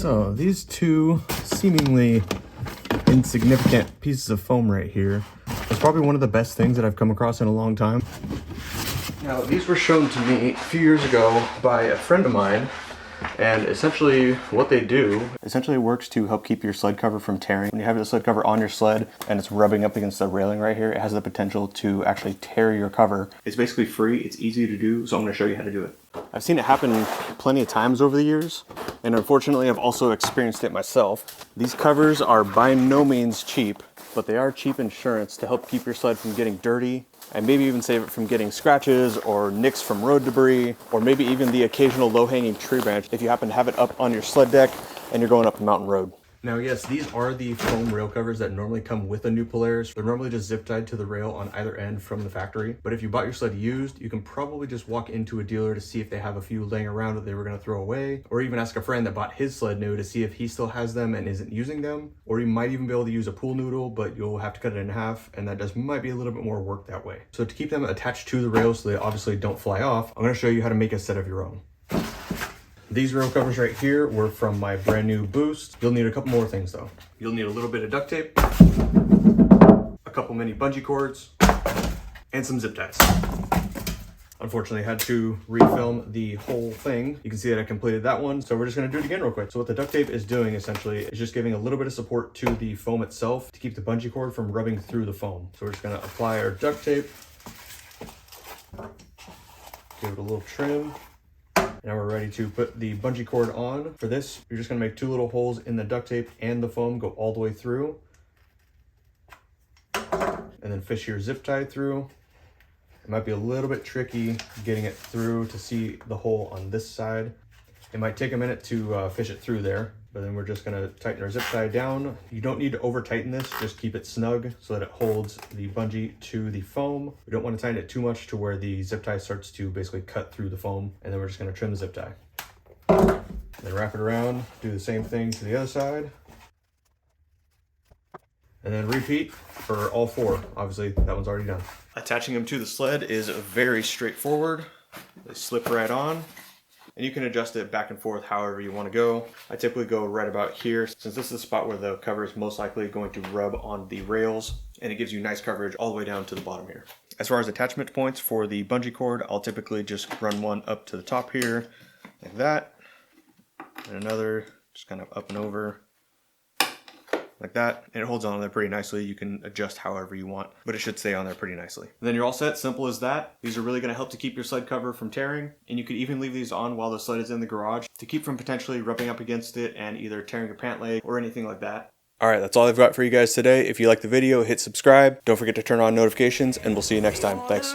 So these two seemingly insignificant pieces of foam right here is probably one of the best things that I've come across in a long time. Now these were shown to me a few years ago by a friend of mine, and essentially what they do essentially works to help keep your sled cover from tearing. When you have the sled cover on your sled and it's rubbing up against the railing right here, it has the potential to actually tear your cover. It's basically free, it's easy to do, so I'm going to show you how to do it. I've seen it happen plenty of times over the years, and unfortunately I've also experienced it myself. These covers are by no means cheap, but they are cheap insurance to help keep your sled from getting dirty, and maybe even save it from getting scratches or nicks from road debris, or maybe even the occasional low-hanging tree branch if you happen to have it up on your sled deck and you're going up a mountain road. Now yes, these are the foam rail covers that normally come with a new Polaris. They're normally just zip tied to the rail on either end from the factory. But if you bought your sled used, you can probably just walk into a dealer to see if they have a few laying around that they were going to throw away, or even ask a friend that bought his sled new to see if he still has them and isn't using them. Or you might even be able to use a pool noodle, but you'll have to cut it in half, and that just might be a little bit more work that way. So to keep them attached to the rail so they obviously don't fly off, I'm going to show you how to make a set of your own. These rail covers right here were from my brand new Boost. You'll need a couple more things though. You'll need a little bit of duct tape, a couple mini bungee cords, and some zip ties. Unfortunately, I had to refilm the whole thing. You can see that I completed that one, so we're just gonna do it again real quick. So what the duct tape is doing essentially is just giving a little bit of support to the foam itself to keep the bungee cord from rubbing through the foam. So we're just gonna apply our duct tape, give it a little trim. Now we're ready to put the bungee cord on. For this, you're just gonna make two little holes in the duct tape and the foam, go all the way through. And then fish your zip tie through. It might be a little bit tricky getting it through to see the hole on this side. It might take a minute to fish it through there, but then we're just gonna tighten our zip tie down. You don't need to over tighten this, just keep it snug so that it holds the bungee to the foam. We don't want to tighten it too much to where the zip tie starts to basically cut through the foam, and then we're just gonna trim the zip tie. Then wrap it around, do the same thing to the other side. And then repeat for all four. Obviously, that one's already done. Attaching them to the sled is very straightforward. They slip right on. And you can adjust it back and forth however you want to go. I typically go right about here, since this is the spot where the cover is most likely going to rub on the rails, and it gives you nice coverage all the way down to the bottom here. As far as attachment points for the bungee cord, I'll typically just run one up to the top here, like that, and another just kind of up and over, like that, and it holds on there pretty nicely. You can adjust however you want, but it should stay on there pretty nicely. And then you're all set, simple as that. These are really gonna help to keep your sled cover from tearing, and you could even leave these on while the sled is in the garage to keep from potentially rubbing up against it and either tearing your pant leg or anything like that. All right, that's all I've got for you guys today. If you like the video, hit subscribe. Don't forget to turn on notifications, and we'll see you next time. Thanks.